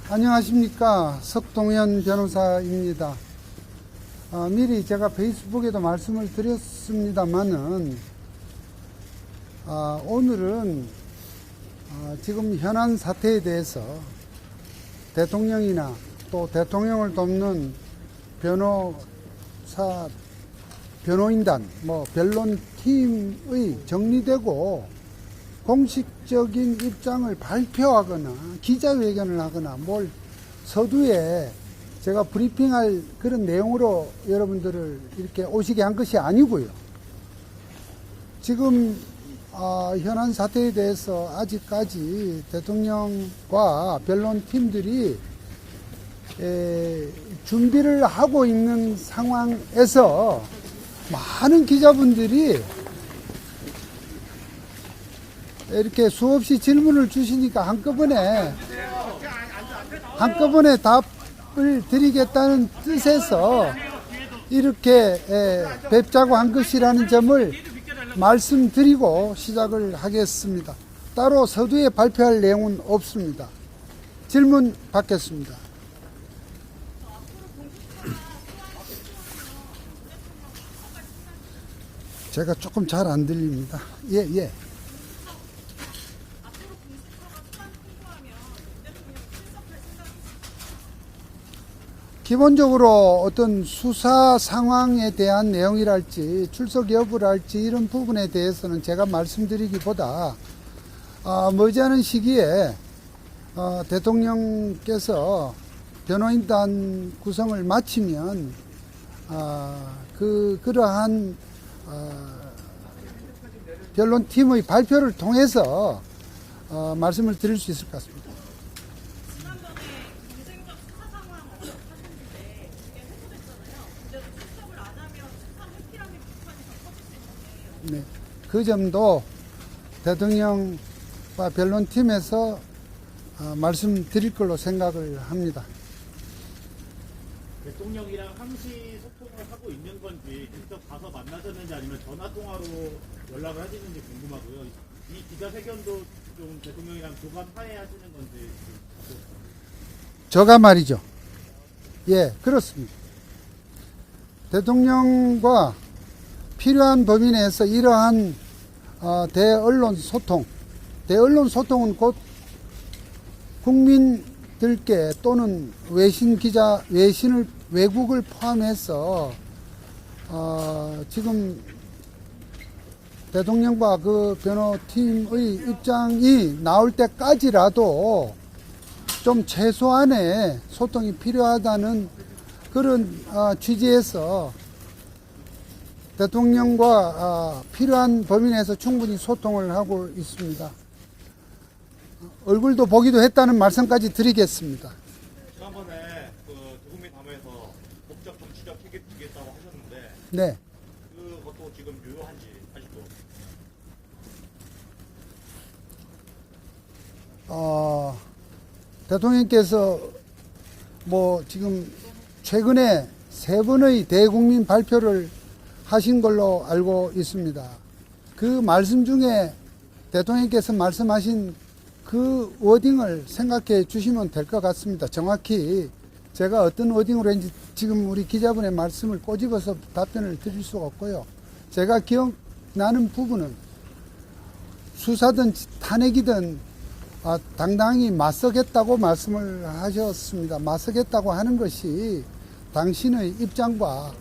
안녕하십니까. 석동현 변호사입니다. 미리 제가 페이스북에도 말씀을 드렸습니다만은, 오늘은 지금 현안 사태에 대해서 대통령이나 또 대통령을 돕는 변호인단, 변론팀의 정리되고 공식적인 입장을 발표하거나 기자회견을 하거나 뭘 서두에 제가 브리핑할 그런 내용으로 여러분들을 이렇게 오시게 한 것이 아니고요. 지금 현안 사태에 대해서 아직까지 대통령과 변론팀들이 준비를 하고 있는 상황에서 많은 기자분들이 이렇게 수없이 질문을 주시니까 한꺼번에 답을 드리겠다는 뜻에서 이렇게 뵙자고 한 것이라는 점을 말씀드리고 시작을 하겠습니다. 따로 서두에 발표할 내용은 없습니다. 질문 받겠습니다. 제가 조금 잘 안 들립니다. 예. 기본적으로 어떤 수사 상황에 대한 내용이랄지 출석 여부랄지 이런 부분에 대해서는 제가 말씀드리기보다 머지않은 시기에 대통령께서 변호인단 구성을 마치면 그러한 변론팀의 발표를 통해서 말씀을 드릴 수 있을 것 같습니다. 네, 그 점도 대통령과 변론팀에서 말씀드릴 걸로 생각을 합니다. 대통령이랑 항시 소통을 하고 있는 건지 직접 가서 만나셨는지 아니면 전화통화로 연락을 하시는지 궁금하고요. 이 기자회견도 좀 대통령이랑 교감 하에 하시는 건지. 저가 말이죠. 예, 그렇습니다. 대통령과 필요한 범위 내에서 이러한 대언론 소통은 곧 국민들께 또는 외국을 포함해서 지금 대통령과 그 변호팀의 입장이 나올 때까지라도 좀 최소한의 소통이 필요하다는 그런 취지에서 대통령과 필요한 범위 내에서 충분히 소통을 하고 있습니다. 얼굴도 보기도 했다는 말씀까지 드리겠습니다. 지난번에 도국민 담화에서 법적 정치적 해결 주겠다고 하셨는데 네. 그것도 지금 유효한지 아직도? 대통령께서 지금 최근에 3번의 대국민 발표를 하신 걸로 알고 있습니다. 그 말씀 중에 대통령께서 말씀하신 그 워딩을 생각해 주시면 될 것 같습니다. 정확히 제가 어떤 워딩으로 했는지 지금 우리 기자분의 말씀을 꼬집어서 답변을 드릴 수가 없고요. 제가 기억나는 부분은 수사든 탄핵이든 당당히 맞서겠다고 말씀을 하셨습니다. 맞서겠다고 하는 것이 당신의 입장과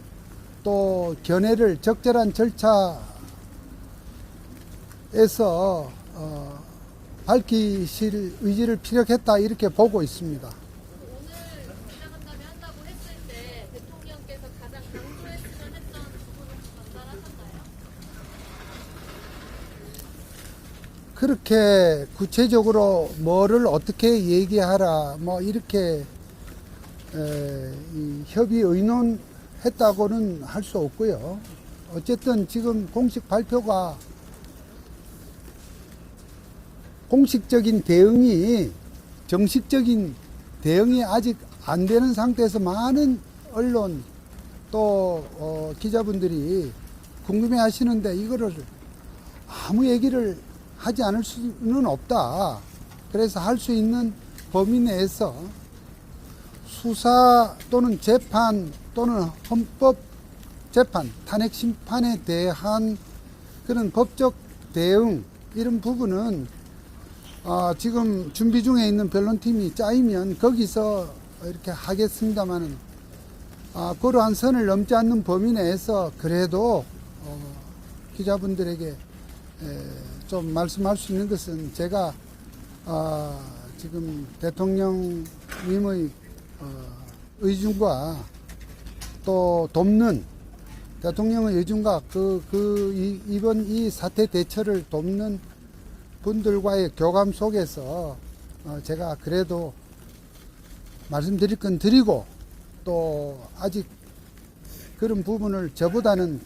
또 견해를 적절한 절차에서 밝히실 의지를 피력했다 이렇게 보고 있습니다. 오늘 기자간담회 한다고 했을 때 대통령께서 가장 강조했으면 했던 부분을 전달하셨나요? 그렇게 구체적으로 뭐를 어떻게 얘기하라 이렇게 협의 의논했다고는 할 수 없고요. 어쨌든 지금 공식 발표가 공식적인 대응이 정식적인 대응이 아직 안 되는 상태에서 많은 언론 또 기자분들이 궁금해 하시는데 이거를 아무 얘기를 하지 않을 수는 없다. 그래서 할 수 있는 범위 내에서 수사 또는 재판 또는 헌법 재판, 탄핵 심판에 대한 그런 법적 대응 이런 부분은 지금 준비 중에 있는 변론팀이 짜이면 거기서 이렇게 하겠습니다만은 그러한 선을 넘지 않는 범위 내에서 그래도 기자분들에게 좀 말씀할 수 있는 것은 제가 지금 대통령님의 의중과 또 돕는 대통령의 의중과 이번 이 사태 대처를 돕는 분들과의 교감 속에서 제가 그래도 말씀드릴 건 드리고 또 아직 그런 부분을 저보다는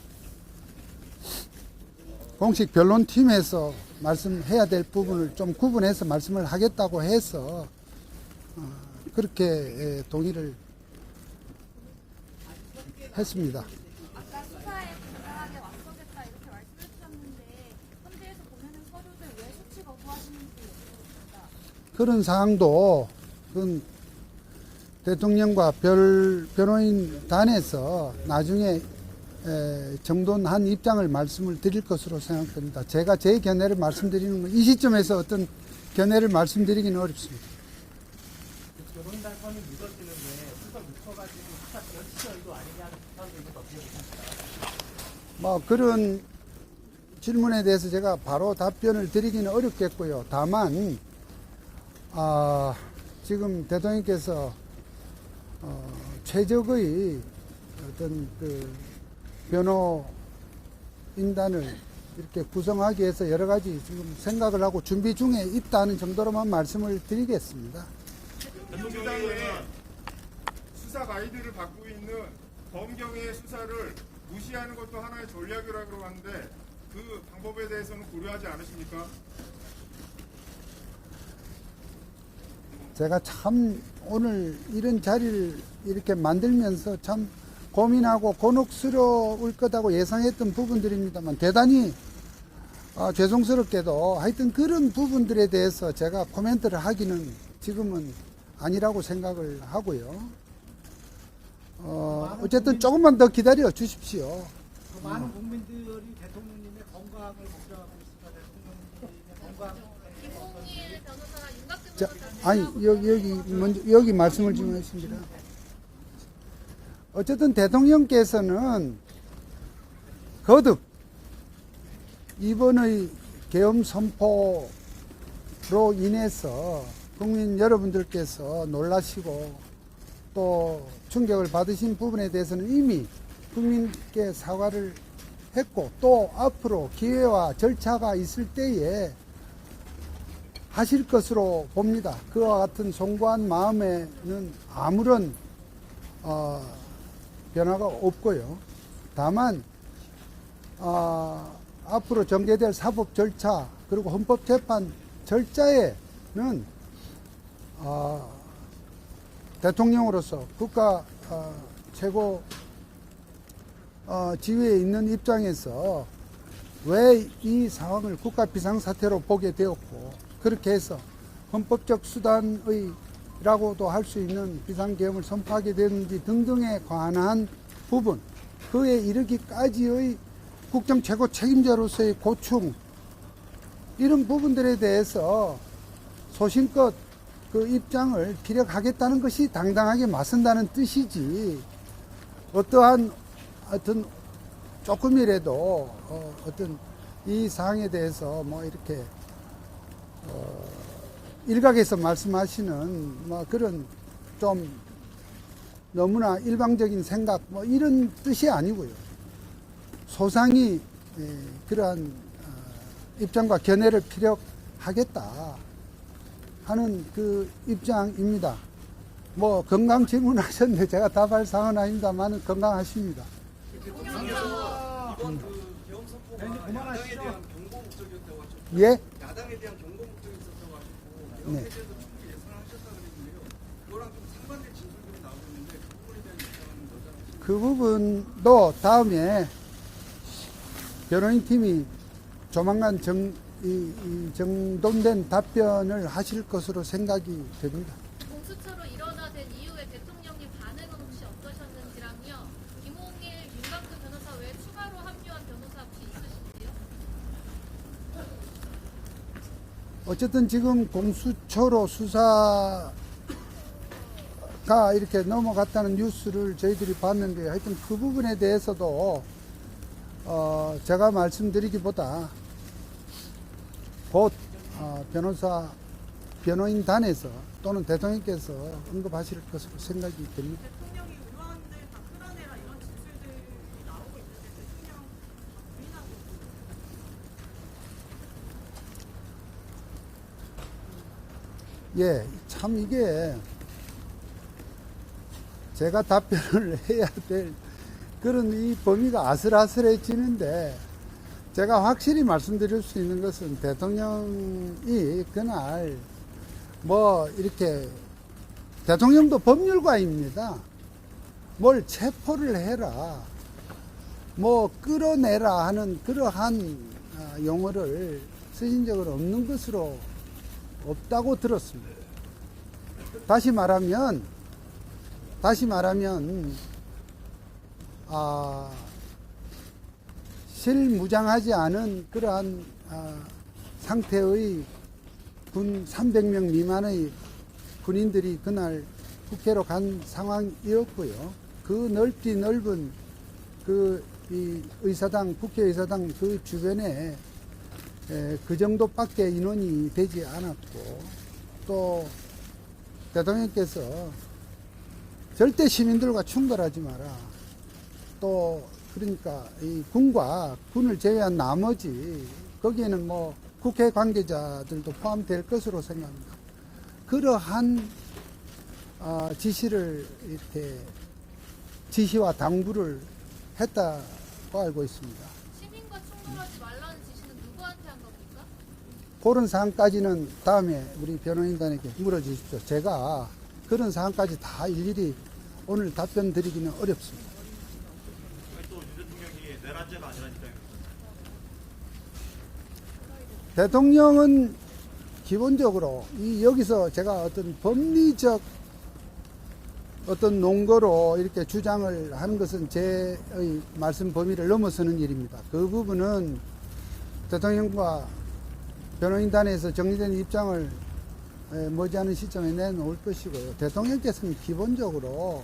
공식 변론팀에서 말씀해야 될 부분을 좀 구분해서 말씀을 하겠다고 해서 그렇게 동의를 했습니다. 아까 수사에 당당하게 맞서겠다 이렇게 말씀해 주셨는데 현재에서 보내는 서류들 왜 수치 거부하시는지 여쭤보겠습니다. 그런 사항도 그 대통령과 변호인 단에서 나중에 정돈한 입장을 말씀을 드릴 것으로 생각됩니다. 제가 제 견해를 말씀드리는 건 이 시점에서 어떤 견해를 말씀드리기는 어렵습니다. 변호인단 선이 믿어지는데 수사 묻혀가지고 수사 변치 의도 아니냐는 사람도 있는 거 어떻게 보십니까? 뭐 그런 질문에 대해서 제가 바로 답변을 드리기는 어렵겠고요. 다만 지금 대통령께서 최적의 어떤 그 변호인단을 이렇게 구성하기 위해서 여러 가지 지금 생각을 하고 준비 중에 있다는 정도로만 말씀을 드리겠습니다. 민주당의 수사 가이드를 받고 있는 검경의 수사를 무시하는 것도 하나의 전략이라고 하는데 그 방법에 대해서는 고려하지 않으십니까? 제가 참 오늘 이런 자리를 이렇게 만들면서 참 고민하고 곤혹스러울 거다고 예상했던 부분들입니다만 대단히 죄송스럽게도 하여튼 그런 부분들에 대해서 제가 코멘트를 하기는 지금은 아니라고 생각을 하고요. 어쨌든 조금만 더 기다려 주십시오. 많은 국민들이 대통령님의 건강을 걱정하고 있습니다. 대통령님의 건강. 김홍일 변호사랑 윤곽근 자, 변호사 아니 여기 말씀을 좀 하십니다. 어쨌든 대통령께서는 거듭 이번의 계엄 선포로 인해서 국민 여러분들께서 놀라시고 또 충격을 받으신 부분에 대해서는 이미 국민께 사과를 했고 또 앞으로 기회와 절차가 있을 때에 하실 것으로 봅니다. 그와 같은 송구한 마음에는 아무런 변화가 없고요. 다만 앞으로 전개될 사법 절차 그리고 헌법재판 절차에는 대통령으로서 국가 최고 지위에 있는 입장에서 왜 이 상황을 국가 비상사태로 보게 되었고 그렇게 해서 헌법적 수단의라고도 할 수 있는 비상계엄을 선포하게 되는지 등등에 관한 부분 그에 이르기까지의 국정 최고 책임자로서의 고충 이런 부분들에 대해서 소신껏 그 입장을 피력하겠다는 것이 당당하게 맞선다는 뜻이지 어떠한 하여튼 조금이라도 어떤 이 사항에 대해서 뭐 이렇게 일각에서 말씀하시는 뭐 그런 좀 너무나 일방적인 생각 뭐 이런 뜻이 아니고요. 소상히 그러한 입장과 견해를 피력하겠다 하는 그 입장입니다. 뭐 건강 질문하셨는데 제가 답할 사항은 아닙니다만 건강하십니다. 이번 그 계엄 선포가 야당에 대한 경고 목적이었다고 하셨고 예? 야당에 대한 경고 목적이 있었다고 하셨고 네. 여기에 대해서 충분히 예상하셨다 그랬는데요. 그거랑 좀 상반된 진술들이 나오고 있는데 그 부분에 대한 입장은 여전히 그 부분도 다음에 변호인 팀이 조만간 이 정돈된 답변을 하실 것으로 생각이 됩니다. 공수처로 일어나된 이후에 대통령님 반응은 혹시 어떠셨는지랑요. 김홍일, 윤곽근 변호사 외에 추가로 합류한 변호사 혹시 있으신지요? 어쨌든 지금 공수처로 수사가 이렇게 넘어갔다는 뉴스를 저희들이 봤는데 하여튼 그 부분에 대해서도 제가 말씀드리기보다 곧 변호인단에서 또는 대통령께서 언급하실 것으로 생각이 됩니다. 대통령이 의원들 다 끌어내라 이런 진술들이 나오고 있는데 대통령 부인하고 예, 참 이게 제가 답변을 해야 될 그런 이 범위가 아슬아슬해지는데 제가 확실히 말씀드릴 수 있는 것은 대통령이 그날 뭐 이렇게 대통령도 법률가입니다. 뭘 체포를 해라, 뭐 끌어내라 하는 그러한 용어를 쓰신 적은 없는 것으로 없다고 들었습니다. 다시 말하면 실무장하지 않은 그러한 상태의 군 300명 미만의 군인들이 그날 국회로 간 상황이었고요. 그 넓디 넓은 이 의사당, 국회의사당 그 주변에 그 정도밖에 인원이 되지 않았고, 또 대통령께서 절대 시민들과 충돌하지 마라. 또 그러니까 이 군과 군을 제외한 나머지 거기에는 뭐 국회 관계자들도 포함될 것으로 생각합니다. 그러한 지시와 당부를 했다고 알고 있습니다. 시민과 충돌하지 말라는 지시는 누구한테 한 겁니까? 그런 사항까지는 다음에 우리 변호인단에게 물어주십시오. 제가 그런 사항까지 다 일일이 오늘 답변 드리기는 어렵습니다. 또 윤 대통령이 내란죄가 아니라니까요. 대통령은 기본적으로 여기서 제가 어떤 법리적 어떤 논거로 이렇게 주장을 하는 것은 제의 말씀 범위를 넘어서는 일입니다. 그 부분은 대통령과 변호인단에서 정리된 입장을 머지않은 시점에 내놓을 것이고요. 대통령께서는 기본적으로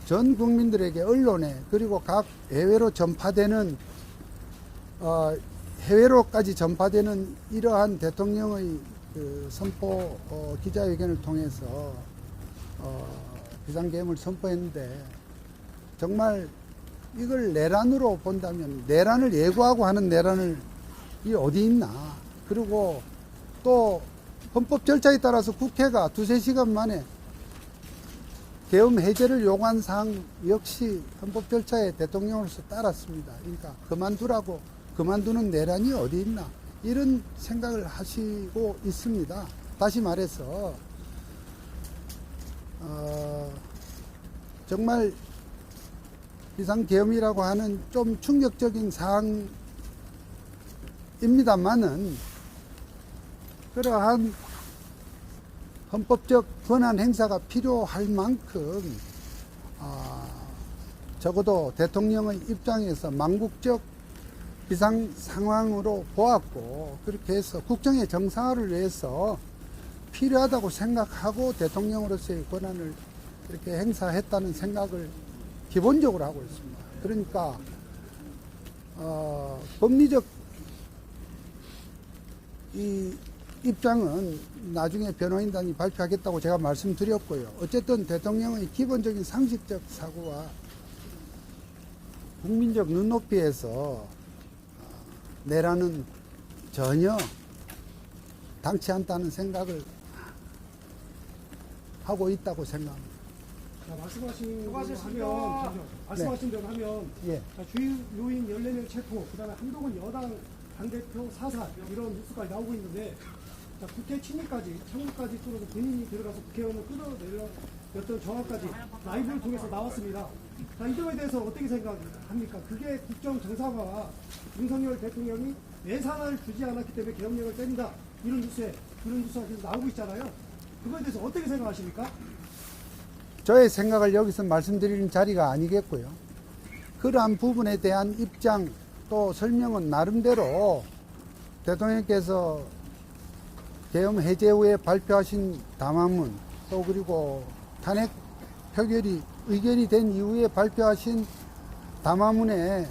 전 국민들에게 언론에 그리고 각 해외로까지 전파되는 이러한 대통령의 그 선포 기자회견을 통해서 비상계엄을 선포했는데, 정말 이걸 내란으로 본다면 내란을 예고하고 하는 내란을 이 어디 있나. 그리고 또 헌법 절차에 따라서 국회가 2-3시간 만에 계엄 해제를 요구한 사항 역시 헌법 절차에 대통령으로서 따랐습니다. 그러니까 그만두는 내란이 어디 있나, 이런 생각을 하시고 있습니다. 다시 말해서 정말 비상계엄이라고 하는 좀 충격적인 사항입니다만은 그러한 헌법적 권한 행사가 필요할 만큼 적어도 대통령의 입장에서 망국적 비상 상황으로 보았고, 그렇게 해서 국정의 정상화를 위해서 필요하다고 생각하고 대통령으로서의 권한을 이렇게 행사했다는 생각을 기본적으로 하고 있습니다. 그러니까 법리적 이 입장은 나중에 변호인단이 발표하겠다고 제가 말씀드렸고요. 어쨌든 대통령의 기본적인 상식적 사고와 국민적 눈높이에서 내란은 전혀 당치 않다는 생각을 하고 있다고 생각합니다. 자, 말씀하신 수고하셨습니다. 대로 하면 예. 자, 주요 요인 14명 체포, 그다음에 한동훈 여당 당대표 사살 이런 뉴스까지 나오고 있는데 자, 국회 침입까지, 창문까지 뚫어서 본인이 들어가서 국회의원을 끌어내려 어떤 정황까지 라이브를 통해서 나왔습니다. 자, 이 점에 대해서 어떻게 생각합니까? 그게 국정 정상화와 윤석열 대통령이 예산을 주지 않았기 때문에 계엄령을 때린다. 이런 뉴스가 계속 나오고 있잖아요. 그거에 대해서 어떻게 생각하십니까? 저의 생각을 여기서 말씀드리는 자리가 아니겠고요. 그러한 부분에 대한 입장 또 설명은 나름대로 대통령께서 계엄 해제 후에 발표하신 담화문 또 그리고 탄핵 표결이 의결이 된 이후에 발표하신 담화문에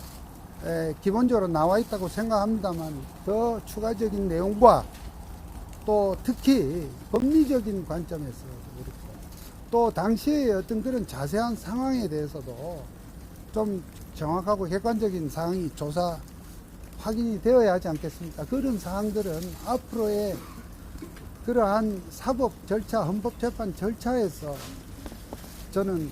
기본적으로 나와 있다고 생각합니다만 더 추가적인 내용과 또 특히 법리적인 관점에서 그렇고 또 당시의 어떤 그런 자세한 상황에 대해서도 좀 정확하고 객관적인 사항이 조사 확인이 되어야 하지 않겠습니까? 그런 사항들은 앞으로의 그러한 사법 절차, 헌법재판 절차에서 저는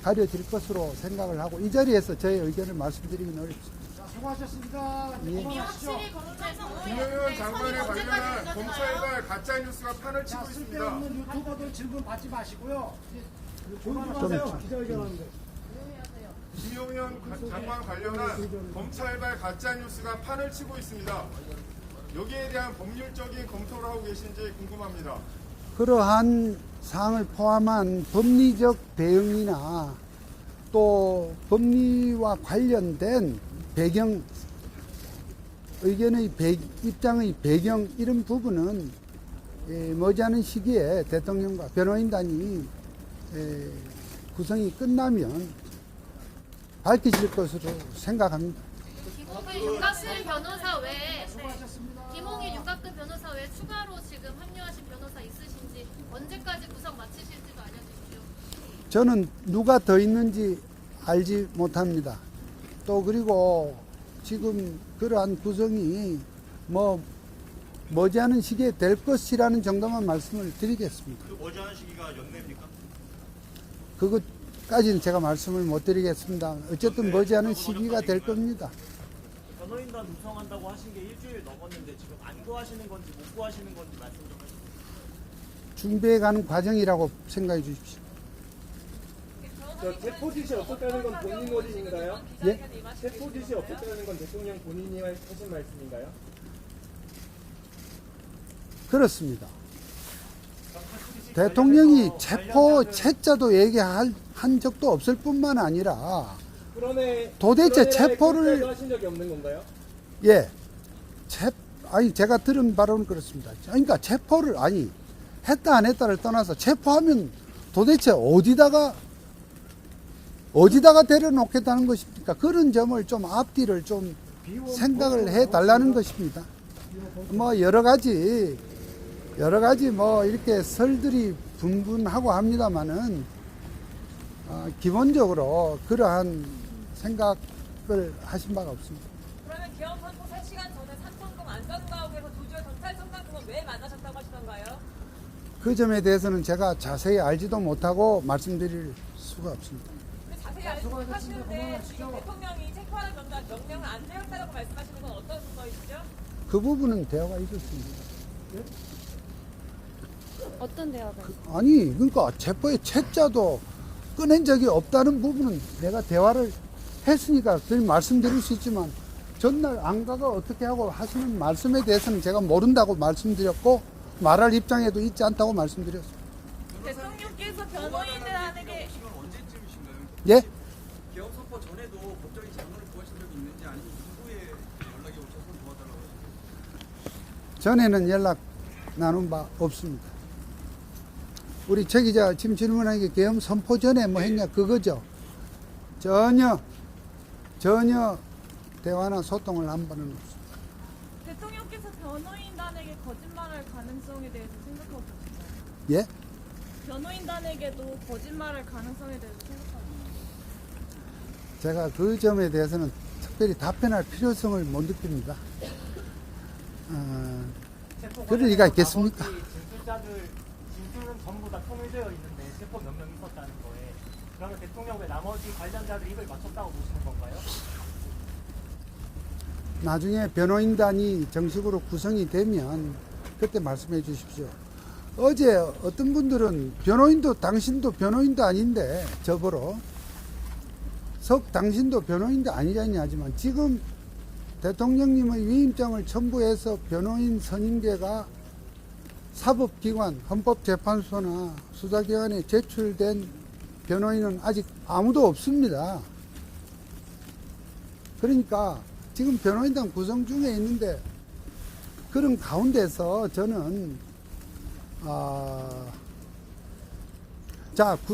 가려질 것으로 생각을 하고 이 자리에서 저의 의견을 말씀드리기는 어렵습니다. 자, 수고하셨습니다. 예. 이미 확실히 검찰성 김용현 장관에 관련한 검찰발 가짜뉴스가 판을 자, 치고 있습니다. 쓸데없는 유튜버들 질문 받지 마시고요. 조용히 좀 좀 하세요. 기자회견하는데. 김용현 장관 관련한 검찰발 가짜뉴스가 판을 치고 있습니다. 여기에 대한 법률적인 검토를 하고 계신지 궁금합니다. 그러한 사항을 포함한 법리적 대응이나 또 법리와 관련된 배경, 의견의 입장의 배경 이런 부분은 머지않은 시기에 대통령과 변호인단이 구성이 끝나면 밝히실 것으로 생각합니다. 김홍일 윤곽근 변호사 외에 김홍일 윤곽근 변호사 외에 추가로 지금 합류하신 변호사 있으신지 언제까지 구성 마치실지도 알려주십시오. 저는 누가 더 있는지 알지 못합니다. 또 그리고 지금 그러한 구성이 머지않은 시기에 될 것이라는 정도만 말씀을 드리겠습니다. 그 머지않은 시기가 연내입니까? 그것까지는 제가 말씀을 못 드리겠습니다. 어쨌든 머지않은 시기가 될 겁니다. 변호인단 구성한다고 하신 게 일주일 넘었는데 지금 안 구하시는 건지 못 구하시는 건지 말씀 좀 해주세요. 준비해가는 과정이라고 생각해 주십시오. 체포 지시 없었다는 건 본인 원인인가요? 예? 체포 지시 없었다는 건 대통령 본인이 하신 말씀인가요? 그렇습니다. 대통령이 체포 채자도 얘기한 적도 없을 뿐만 아니라 도대체 체포를 하신 적이 없는 건가요? 예, 아니 제가 들은 바로는 그렇습니다. 그러니까 체포를 했다 안 했다를 떠나서 체포하면 도대체 어디다가 데려놓겠다는 것입니까? 그런 점을 좀 앞뒤를 좀 생각을 해 달라는 것입니다. 뭐 여러 가지 이렇게 설들이 분분하고 합니다만은 기본적으로 그러한 생각을 하신 바가 없습니다. 그러면 기업 선포 3시간 전에 삼성동 안전가옥에서 도주의 경찰 성장군은 왜 만나셨다고 하시던가요? 그 점에 대해서는 제가 자세히 알지도 못하고 말씀드릴 수가 없습니다. 자세히 알지 못하시는데 지금 대통령이 체포하는 명령을 안 내렸다고 말씀하시는 건 어떤 거이시죠? 그 부분은 대화가 있었습니다. 어떤 대화가? 그러니까 체포의 채자도 꺼낸 적이 없다는 부분은 내가 대화를 했으니까 말씀드릴 수 있지만 전날 안가가 어떻게 하고 하시는 말씀에 대해서는 제가 모른다고 말씀드렸고 말할 입장에도 있지 않다고 말씀드렸습니다. 대통령께서 변호인들에게 언제쯤이신가요? 예? 개업 선포 전에도 법적인 장문을 구하신 적이 있는지 아니면 이후에 연락이 오셔서 도와달라고 하셨나요? 전에는 연락 나눈 바 없습니다. 우리 최 기자 지금 질문하는 게 계엄 선포 전에 뭐 했냐 그거죠. 전혀 대화나 소통을 한 바는 없습니다. 대통령께서 변호인단에게 거짓말할 가능성에 대해서 생각하고 계신가요? 예? 변호인단에게도 거짓말할 가능성에 대해서 생각하고 계신가요? 제가 그 점에 대해서는 특별히 답변할 필요성을 못 느낍니다. 그럴 리가 있겠습니까? 진술은 전부 다 통일되어 있는데 체포 명령이 있었다는 거에 그러면 대통령 왜 나머지 관련자들 입을 맞췄다고 보시는 건가요? 나중에 변호인단이 정식으로 구성이 되면 그때 말씀해 주십시오. 어제 어떤 분들은 당신도 변호인도 아닌데 저보러 당신도 변호인도 아니잖냐 하지만 지금 대통령님의 위임장을 첨부해서 변호인 선임계가 사법기관, 헌법재판소나 수사기관에 제출된 변호인은 아직 아무도 없습니다. 그러니까 지금 변호인단 구성 중에 있는데 그런 가운데서 저는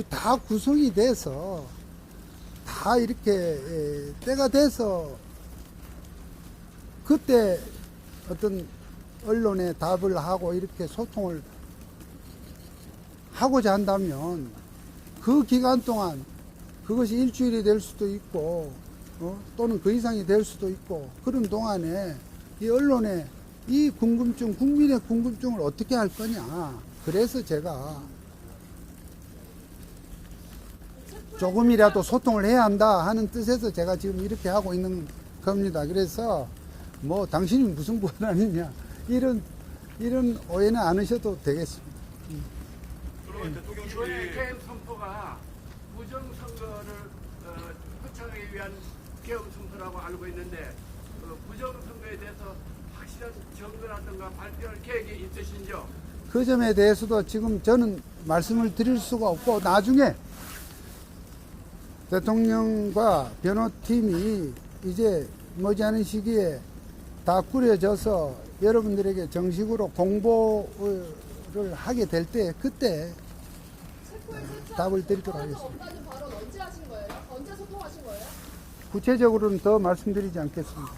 다 구성이 돼서 다 이렇게 때가 돼서 그때 어떤 언론에 답을 하고 이렇게 소통을 하고자 한다면 그 기간 동안 그것이 일주일이 될 수도 있고 또는 그 이상이 될 수도 있고 그런 동안에 이 언론에 이 궁금증, 국민의 궁금증을 어떻게 할 거냐. 그래서 제가 조금이라도 소통을 해야 한다 하는 뜻에서 제가 지금 이렇게 하고 있는 겁니다. 그래서 뭐 당신이 무슨 권한이냐 이런 오해는 안 하셔도 되겠습니다. 그러면 대통령실이 이번에 개헌 선포가 부정선거를 표창하기 위한 개헌 선포라고 알고 있는데 부정선거에 대해서 확실한 정거라든가 발표할 계획이 있으신지요? 그 점에 대해서도 지금 저는 말씀을 드릴 수가 없고 나중에 대통령과 변호팀이 이제 머지않은 시기에 다 꾸려져서 여러분들에게 정식으로 공보를 하게 될 때 그때 답을 드리도록 하겠습니다. 없다는 발언 언제 하신 거예요? 언제 소통하신 거예요? 구체적으로는 더 말씀드리지 않겠습니다.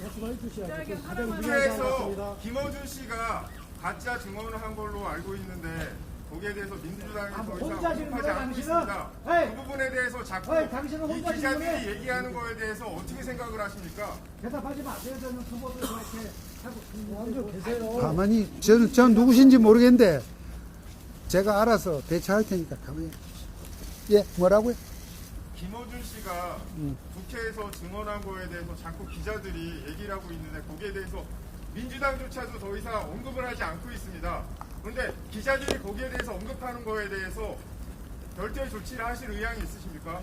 말씀해 주셔야죠. 가장 중요한 국회에서 사안입니다. 김어준 씨가 가짜 증언을 한 걸로 알고 있는데 거기에 대해서 민주당이 더 이상 혼자 언급하지 질문해, 않고 당신은? 있습니다. 에이! 그 부분에 대해서 자꾸 에이, 당신은 이 혼자 기자들이 질문해. 얘기하는 거에 대해서 어떻게 생각을 하십니까? 대답하지 마세요. 저는 후보들 그렇게 하고 계세요. 가만히 전 누구신지 모르겠는데 제가 알아서 대처할 테니까 가만히. 예, 뭐라고요? 김어준 씨가 국회에서 증언한 거에 대해서 자꾸 기자들이 얘기를 하고 있는데 거기에 대해서 민주당조차도 더 이상 언급을 하지 않고 있습니다. 그런데 기자들이 거기에 대해서 언급하는 거에 대해서 별도의 조치를 하실 의향이 있으십니까?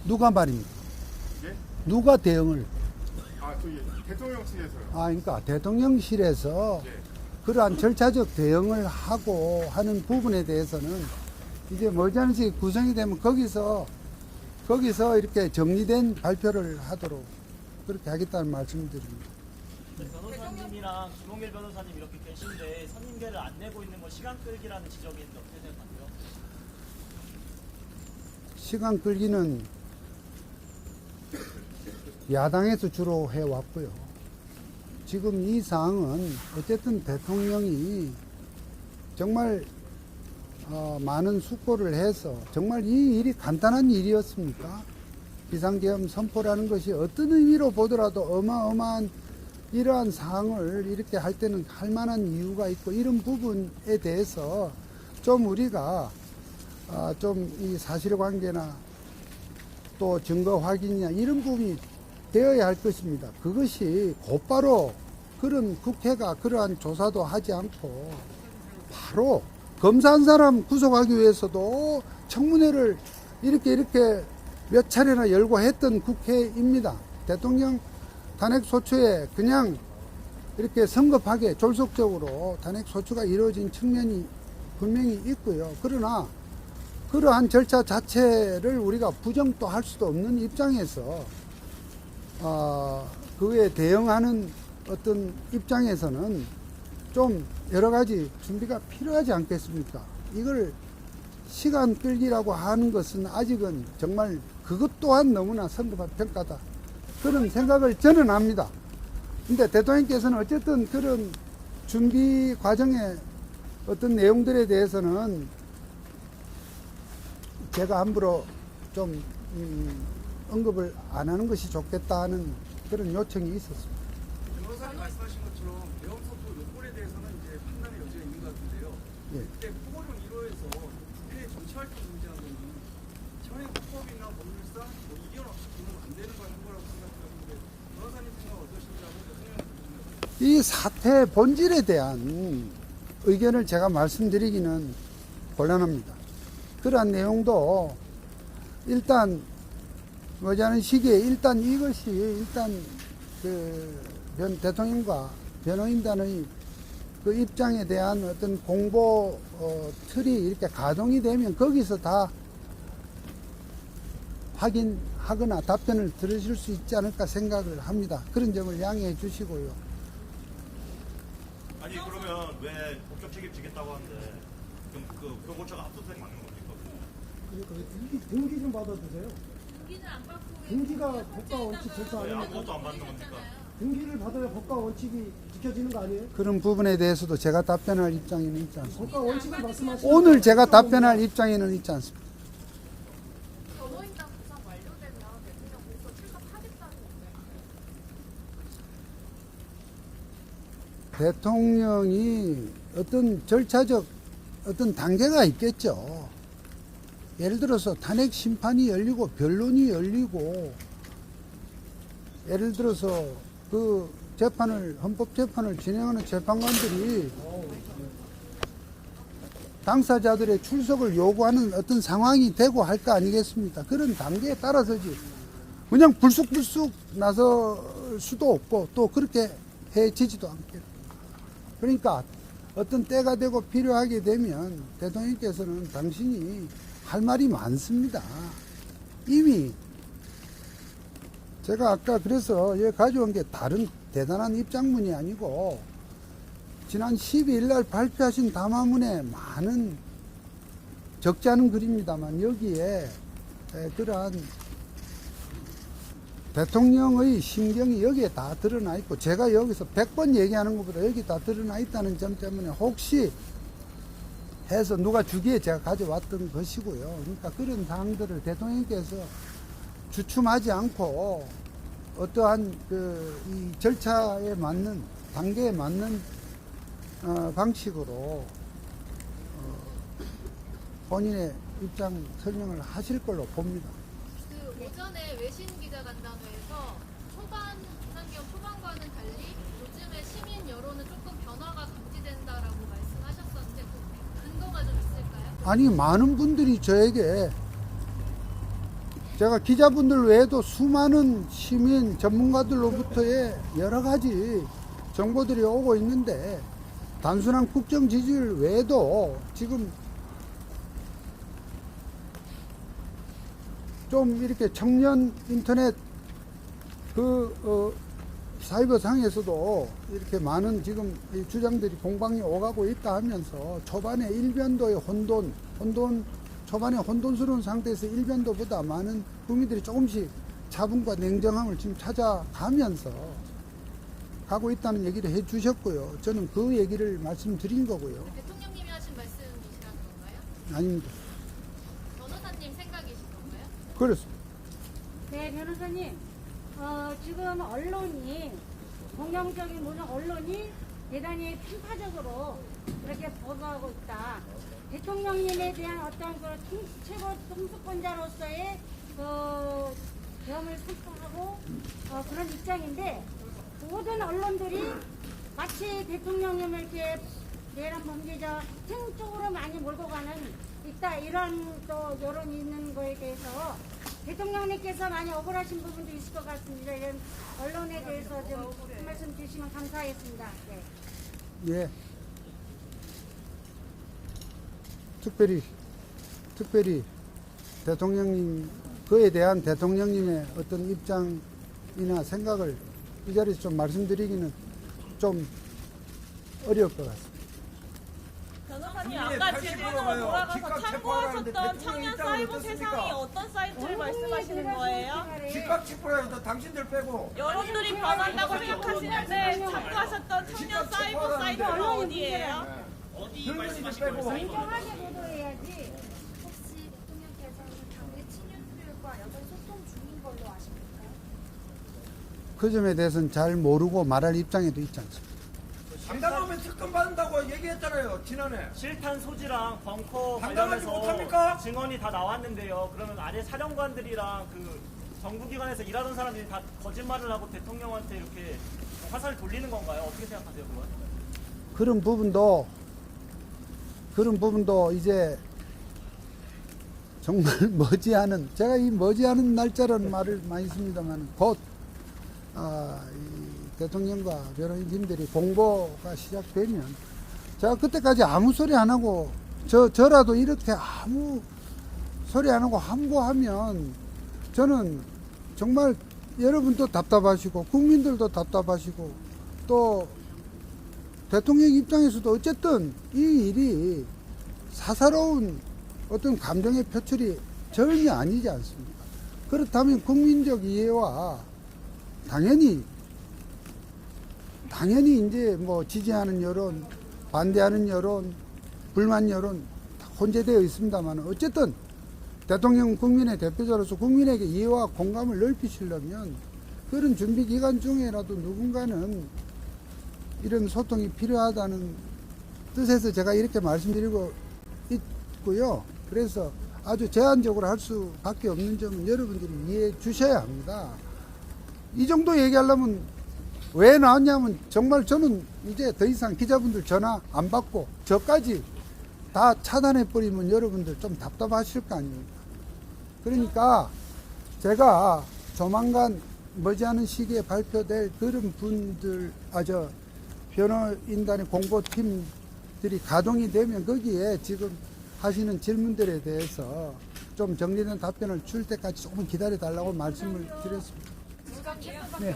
누가 말입니까? 예? 누가 대응을? 저희 대통령 측에서요. 그러니까 대통령실에서 예. 그러한 절차적 대응을 하고 하는 부분에 대해서는 이제 머지않은 시기 구성이 되면 거기서 이렇게 정리된 발표를 하도록 그렇게 하겠다는 말씀을 드립니다. 네, 변호사님이랑 김홍일 변호사님 이렇게 계신데 선임계를 안 내고 있는 건 시간 끌기라는 지적이 있는데 어떻게 생각하세요? 시간 끌기는 야당에서 주로 해왔고요. 지금 이 사항은 어쨌든 대통령이 정말 많은 숙고를 해서 정말 이 일이 간단한 일이었습니까? 비상계엄 선포라는 것이 어떤 의미로 보더라도 어마어마한 이러한 사항을 이렇게 할 때는 할 만한 이유가 있고 이런 부분에 대해서 좀 우리가 좀 이 사실관계나 또 증거 확인이나 이런 부분이 되어야 할 것입니다. 그것이 곧바로 그런 국회가 그러한 조사도 하지 않고 바로 검사 한 사람 구속하기 위해서도 청문회를 이렇게 몇 차례나 열고 했던 국회입니다. 대통령 탄핵소추에 그냥 이렇게 성급하게 졸속적으로 탄핵소추가 이루어진 측면이 분명히 있고요. 그러나 그러한 절차 자체를 우리가 부정도 할 수도 없는 입장에서 그에 대응하는 어떤 입장에서는 좀 여러 가지 준비가 필요하지 않겠습니까? 이걸 시간 끌기라고 하는 것은 아직은 정말 그것 또한 너무나 성급한 평가다. 그런 생각을 저는 합니다. 근데 대통령께서는 어쨌든 그런 준비 과정의 어떤 내용들에 대해서는 제가 함부로 좀 언급을 안 하는 것이 좋겠다 하는 그런 요청이 있었습니다. 변호사님 말씀하신 것처럼 개헌 선포 요건에 대해서는 이제 판단의 여지가 있는 것 같은데요. 예. 그때 포고령 1호에서 국회 정치 활동 금지하는 거는 헌법이나 법률상 뭐 이견 없이 보면 안 되는 걸 한 거라고 생각하는데 변호사님 생각 어떠신가고 대통령 이 사태 본질에 대한 의견을 제가 말씀드리기는 곤란합니다. 그러한 내용도 일단 머지않은 시기에 일단 이것이 일단 대통령과 변호인단의 그 입장에 대한 어떤 공보 틀이 이렇게 가동이 되면 거기서 다 확인하거나 답변을 들으실 수 있지 않을까 생각을 합니다. 그런 점을 양해해 주시고요. 아니 그러면 왜 법적 책임 지겠다고 하는데 그럼 그 교고처가 압수수색 받는 겁니까? 그러니까 등기 좀 받아주세요. 등기는 안 받고 등기가 법과 원칙 절차 왜 아닙니까? 아무것도 안 받는 겁니까? 등기를 받아야 법과 원칙이 지켜지는 거 아니에요? 그런 부분에 대해서도 제가 답변할 입장에는 있지 않습니다. 법과 원칙을 말씀하시는 오늘 제가 답변할 입장에는 있지 않습니다. 변호인단 구성 완료되면 대통령 공소 출석하겠다는 건가요? 대통령이 어떤 절차적 어떤 단계가 있겠죠. 예를 들어서 탄핵 심판이 열리고 변론이 열리고 예를 들어서 그 헌법재판을 진행하는 재판관들이 당사자들의 출석을 요구하는 어떤 상황이 되고 할 거 아니겠습니까? 그런 단계에 따라서지 그냥 불쑥불쑥 나설 수도 없고 또 그렇게 해지지도 않겠고 그러니까 어떤 때가 되고 필요하게 되면 대통령께서는 당신이 할 말이 많습니다. 이미 제가 아까 그래서 여기 가져온 게 다른 대단한 입장문이 아니고 지난 12일 날 발표하신 담화문에 많은 적지 않은 글입니다만 여기에 그러한 대통령의 심경이 여기에 다 드러나 있고 제가 여기서 100번 얘기하는 것보다 여기 다 드러나 있다는 점 때문에 혹시 해서 누가 주기에 제가 가져왔던 것이고요. 그러니까 그런 사항들을 대통령께서 주춤하지 않고 어떠한 이 절차에 맞는 단계에 맞는 방식으로 본인의 입장 설명을 하실 걸로 봅니다. 그 오전에 외신 기자간담회에서 비상기업 초반과는 달리 요즘에 시민 여론은 조금 변화가 감지된다라고 말씀하셨었는데 그 근거가 좀 있을까요? 아니 많은 분들이 저에게 제가 기자분들 외에도 수많은 시민 전문가들로부터의 여러 가지 정보들이 오고 있는데 단순한 국정 지지율 외에도 지금 좀 이렇게 청년 인터넷 사이버 상에서도 이렇게 많은 지금 이 주장들이 공방이 오가고 있다 하면서 초반에 일변도의 초반에 혼돈스러운 상태에서 일변도보다 많은 국민들이 조금씩 차분과 냉정함을 지금 찾아가면서 가고 있다는 얘기를 해 주셨고요. 저는 그 얘기를 말씀드린 거고요. 대통령님이 하신 말씀이시라는 건가요? 아닙니다. 변호사님 생각이신 건가요? 그렇습니다. 네, 변호사님. 지금 언론이, 공영적인 모든 언론이 대단히 편파적으로 그렇게 보도하고 있다. 대통령님에 대한 어떤 최고 통수권자로서의 겸을 선포하고 그런 입장인데 모든 언론들이 마치 대통령님을 이렇게 내란 범죄자 등 쪽으로 많이 몰고 가는 있다 이런 또 여론이 있는 거에 대해서 대통령님께서 많이 억울하신 부분도 있을 것 같습니다. 이런 언론에 대해서 좀 한 말씀 주시면 감사하겠습니다. 네. 예. 특별히 대통령님, 그에 대한 대통령님의 어떤 입장이나 생각을 이 자리에서 좀 말씀드리기는 좀 어려울 것 같습니다. 변호사님 아까 질문으로 돌아가서 참고하셨던 청년 사이버 세상이 어떤 사이트를 말씀하시는 거예요? 집값 체포라도 당신들 빼고 여러분들이 변한다고 생각하시는데 참고하셨던 청년 사이버 사이트가 어디예요? 어디 말씀하신 거예요? 공정하게 보도해야지. 혹시 대통령께서는 당내 친윤들과 여전히 소통 중인 걸로 아십니까? 그 점에 대해서는 잘 모르고 말할 입장에도 있지 않습니다. 담당하면 특검 받는다고 얘기했잖아요, 지난해. 실탄 소지랑 벙커 당당하지 관련해서 못합니까? 증언이 다 나왔는데요. 그러면 아래 사령관들이랑 그 정부기관에서 일하던 사람들이 다 거짓말을 하고 대통령한테 이렇게 화살을 돌리는 건가요? 어떻게 생각하세요, 그건? 그런 부분도 이제 정말 머지않은, 제가 이 머지않은 날짜라는 말을 많이 씁니다만 곧 이 대통령과 변호인님들이 공보가 시작되면 제가 그때까지 아무 소리 안 하고 저라도 이렇게 아무 소리 안 하고 함구하면 저는 정말 여러분도 답답하시고 국민들도 답답하시고 또 대통령 입장에서도 어쨌든 이 일이 사사로운 어떤 감정의 표출이 전혀 아니지 않습니까? 그렇다면 국민적 이해와 당연히 이제 뭐 지지하는 여론, 반대하는 여론, 불만 여론 다 혼재되어 있습니다만 어쨌든 대통령 국민의 대표자로서 국민에게 이해와 공감을 넓히시려면 그런 준비 기간 중에라도 누군가는 이런 소통이 필요하다는 뜻에서 제가 이렇게 말씀드리고 있고요. 그래서 아주 제한적으로 할 수밖에 없는 점은 여러분들이 이해해 주셔야 합니다. 이 정도 얘기하려면 왜 나왔냐면 정말 저는 이제 더 이상 기자분들 전화 안 받고 저까지 다 차단해 버리면 여러분들 좀 답답하실 거 아닙니까? 그러니까 제가 조만간 머지않은 시기에 발표될 그런 분들, 변호인단의 공보팀들이 가동이 되면 거기에 지금 하시는 질문들에 대해서 좀 정리된 답변을 줄 때까지 조금 기다려 달라고 말씀을 드렸습니다. 네.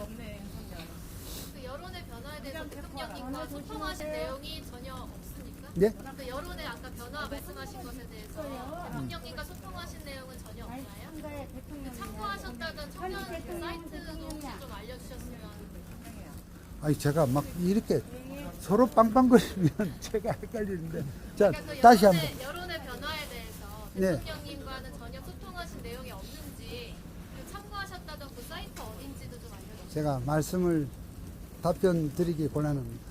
그 여론의 변화에 대해서 대통령님과 소통하신 내용이 전혀 없습니까? 네? 그 여론의 아까 변화 말씀하신 것에 대해서 대통령님과 소통하신 내용은 전혀 없나요? 그 참고하셨다던 청년 그 사이트도 혹시 좀 알려주셨으면. 아니 제가 막 이렇게 서로 빵빵거리면 제가 헷갈리는데 자 그러니까 그 다시 한번 여론의 변화에 대해서 네. 대통령님과는 전혀 소통하신 내용이 없는지 그 참고하셨다던 그 사이트 어딘지도 좀 알려주세요. 제가 말씀을 답변 드리기 곤란합니다.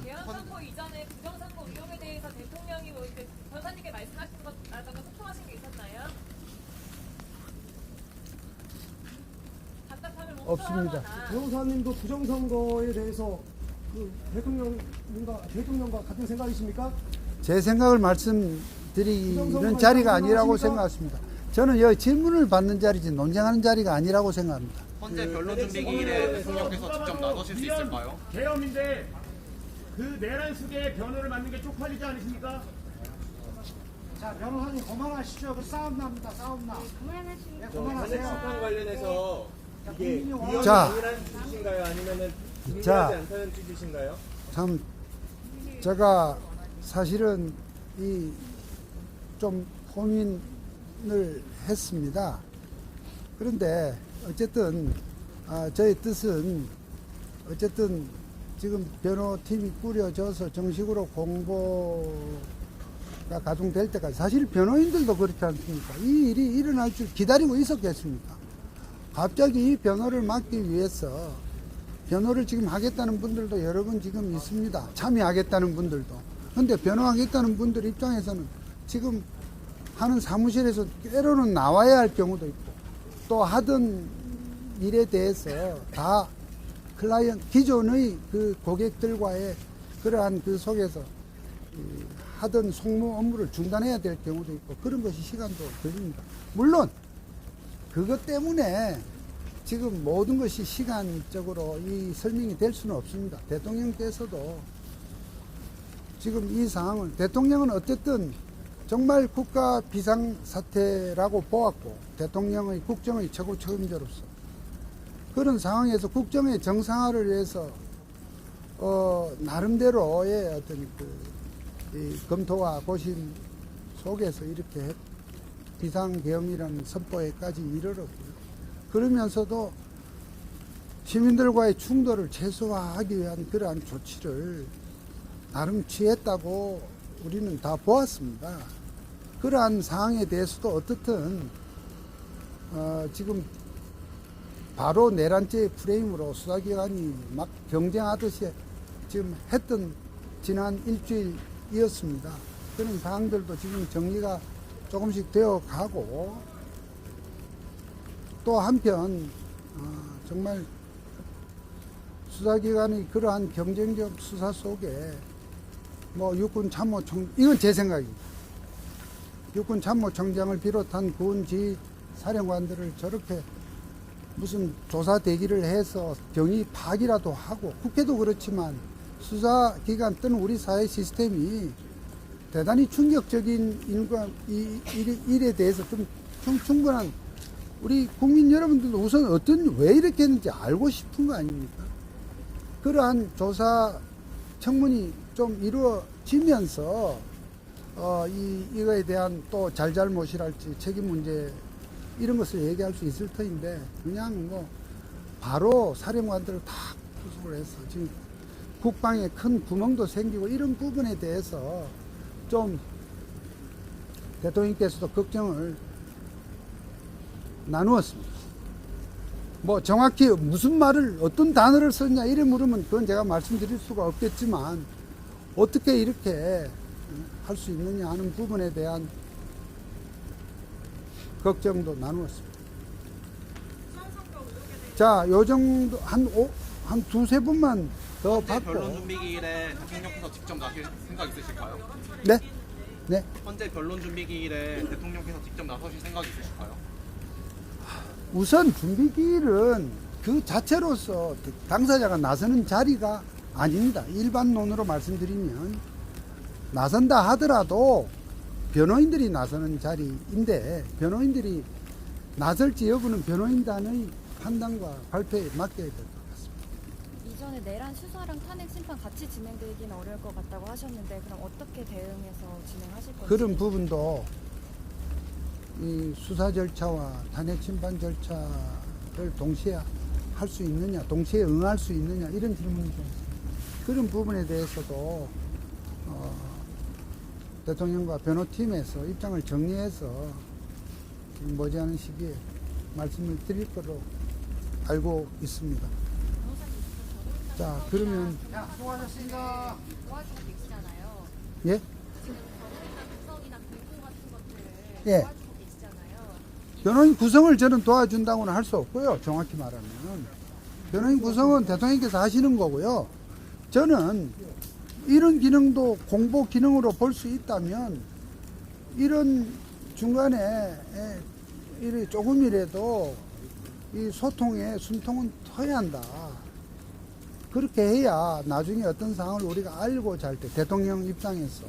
개헌 선포 이전에 부정선거 의혹에 대해서 대통령이 뭐 이렇게 변호사님께 말씀하신 것라든가 소통하신 게 있었나요? 답답함을 못 없습니다. 변호사님도 부정선거에 대해서 그 대통령과 같은 생각이십니까? 제 생각을 말씀드리는 부정선거 자리가 아니라고 생각하십니까? 생각했습니다. 저는 여기 질문을 받는 자리지 논쟁하는 자리가 아니라고 생각합니다. 현재 변론 준비 기일에 대통령께서 직접 나서실 수 있을까요? 계엄인데 그 내란 속에 변호를 맡는 게 쪽팔리지 않으십니까? 자, 변호사님 그만하시죠. 그 싸움 납니다. 싸움 나. 그만하시니까. 네, 탄핵 그만하세요. 심판 관련해서 이게 위헌이 자. 아니라는 취지신가요? 아니면은 자. 중대하지 않다는 취지신가요? 참 제가 사실은 이 좀 고민을 했습니다. 그런데 어쨌든 저의 뜻은 어쨌든 지금 변호팀이 꾸려져서 정식으로 공보가 가동될 때까지 사실 변호인들도 그렇지 않습니까? 이 일이 일어날 줄 기다리고 있었겠습니까? 갑자기 이 변호를 막기 위해서 변호를 지금 하겠다는 분들도 여러 분 지금 있습니다. 참여하겠다는 분들도. 근데 변호하겠다는 분들 입장에서는 지금 하는 사무실에서 때로는 나와야 할 경우도 있고 또 하던 일에 대해서 다 기존의 그 고객들과의 그러한 그 속에서 하던 송무 업무를 중단해야 될 경우도 있고 그런 것이 시간도 걸립니다. 물론 그것 때문에 지금 모든 것이 시간적으로 이 설명이 될 수는 없습니다. 대통령께서도 지금 이 상황을 대통령은 어쨌든 정말 국가 비상사태라고 보았고 대통령의 국정의 최고 책임자로서 그런 상황에서 국정의 정상화를 위해서 나름대로의 어떤 이 검토와 고심 속에서 이렇게 비상계엄이라는 선포에까지 이르렀고요. 그러면서도 시민들과의 충돌을 최소화하기 위한 그러한 조치를 나름 취했다고 우리는 다 보았습니다. 그러한 상황에 대해서도 어떻든 지금 바로 내란죄의 프레임으로 수사기관이 막 경쟁하듯이 지금 했던 지난 일주일이었습니다. 그런 사항들도 지금 정리가 조금씩 되어 가고, 또 한편 정말 수사기관의 그러한 경쟁적 수사 속에 뭐 육군 참모총, 이건 제 생각입니다. 육군 참모총장을 비롯한 군지 사령관들을 저렇게 무슨 조사 대기를 해서 경위 파기라도 하고, 국회도 그렇지만 수사기관 또는 우리 사회 시스템이 대단히 충격적인 일에 대해서 좀 충분한, 우리 국민 여러분들도 우선 왜 이렇게 했는지 알고 싶은 거 아닙니까? 그러한 조사 청문이 좀 이루어지면서 이거에 대한 또 잘잘못이랄지 책임 문제 이런 것을 얘기할 수 있을 터인데, 그냥 뭐 바로 사령관들을 다 구속을 해서 지금 국방에 큰 구멍도 생기고, 이런 부분에 대해서 좀 대통령께서도 걱정을 나누었습니다. 뭐 정확히 무슨 말을, 어떤 단어를 썼냐 이래 물으면 그건 제가 말씀드릴 수가 없겠지만, 어떻게 이렇게 할 수 있느냐 하는 부분에 대한 걱정도 나누었습니다. 자, 요 정도 한 두세 분만 더 받고. 변론 준비 기일에 대통령께서 직접 나설 생각 있으실까요? 네? 네. 현재 변론 준비 기일에 대통령께서 직접 나서실 생각 있으실까요? 우선 준비기일은 그 자체로서 당사자가 나서는 자리가 아닙니다. 일반론으로 말씀드리면 나선다 하더라도 변호인들이 나서는 자리인데, 변호인들이 나설지 여부는 변호인단의 판단과 발표에 맡겨야 될 것 같습니다. 이전에 내란 수사랑 탄핵 심판 같이 진행되기는 어려울 것 같다고 하셨는데, 그럼 어떻게 대응해서 진행하실 건지? 그런 부분도 이 수사 절차와 탄핵 심판 절차를 동시에 할 수 있느냐, 동시에 응할 수 있느냐, 이런 질문이 좀 있습니다. 그런 부분에 대해서도 대통령과 변호팀에서 입장을 정리해서 머지않은 시기에 말씀을 드릴 거로 알고 있습니다. 자, 그러면 수고하셨습니다. 도와주고 계시잖아요. 예? 지금 변호인단 구성이나 공고 같은 것들을 예. 도와주고 계시잖아요. 변호인 구성을 저는 도와준다고는 할 수 없고요. 정확히 말하면 변호인 구성은 대통령께서 하시는 거고요. 저는 이런 기능도 공보 기능으로 볼 수 있다면, 이런 중간에 조금이라도 이 소통에 숨통은 터야 한다. 그렇게 해야 나중에 어떤 상황을 우리가 알고자 할 때, 대통령 입장에서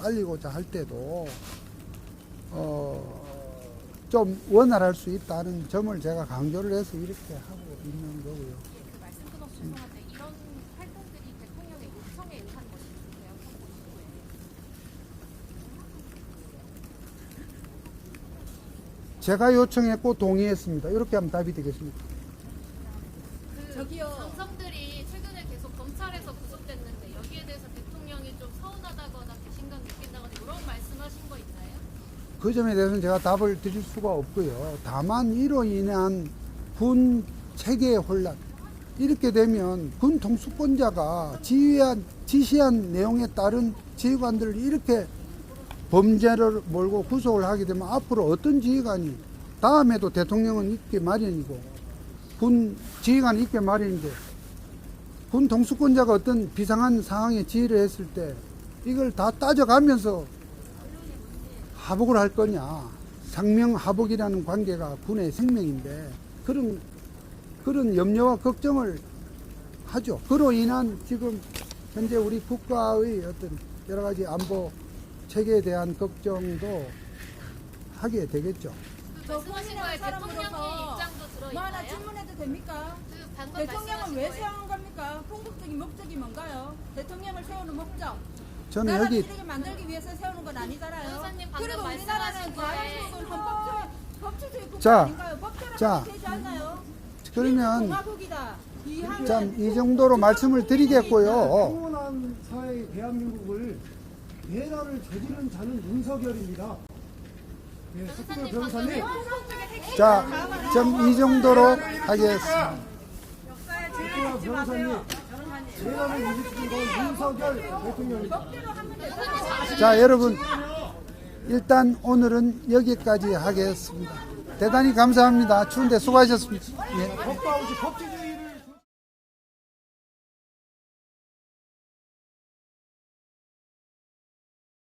알리고자 할 때도 좀 원활할 수 있다는 점을 제가 강조를 해서 이렇게 하고 있는 거고요. 그 말씀 끊어서 죄송한데, 이런 활동들이 대통령의 요청에 의한 것이세요? 제가 요청했고 동의했습니다. 이렇게 하면 답이 되겠습니까? 저기요. 장성들이 최근에 계속 검찰에서 구속됐는데, 여기에 대해서 대통령이 좀 서운하다거나 배신감 느낀다거나 이런 말씀하신 거 있나요? 그 점에 대해서는 제가 답을 드릴 수가 없고요. 다만 이로 인한 군 체계의 혼란, 이렇게 되면 군 통수권자가 지시한 내용에 따른 지휘관들을 이렇게 범죄를 몰고 구속을 하게 되면 앞으로 어떤 지휘관이, 다음에도 대통령은 있기 마련이고 군 지휘관이 있기 마련인데, 군 통수권자가 어떤 비상한 상황에 지휘를 했을 때 이걸 다 따져가면서 하복을 할 거냐. 상명하복이라는 관계가 군의 생명인데, 그런 염려와 걱정을 하죠. 그로 인한 지금 현재 우리 국가의 어떤 여러 가지 안보 체계에 대한 걱정도 하게 되겠죠. 말씀하신 거에 대통령의 입장도 뭐 들어있나요? 하나 질문해도 됩니까? 방금 대통령은 말씀하신 왜 거예요? 세우는 겁니까? 궁극적인 목적이 뭔가요? 대통령을 세우는 목적. 저는 나라를 여기 이렇게 만들기 위해서 세우는 건 아니잖아요. 변호사님 방금 그리고 말씀하신 우리나라는 거에 대한민국은 법치주의 국가 자, 아닌가요? 법대로 자, 하면 되지 않나요? 그러면 공화국이다. 참 이 정도로 말씀을 드리겠고요. 평온한 사회 대한민국을 배달을 저지른 자는 윤석열입니다. 네, 석구별 변호사님. 자, 좀 이 정도로 하겠습니다. 역사에 석구별 변호사님. 내란을 일으킨 건 윤석열 대통령이다. 자, 여러분, 일단 오늘은 여기까지 하겠습니다. 대단히 감사합니다. 추운데 수고하셨습니다. 예. 법과 없이 법치주의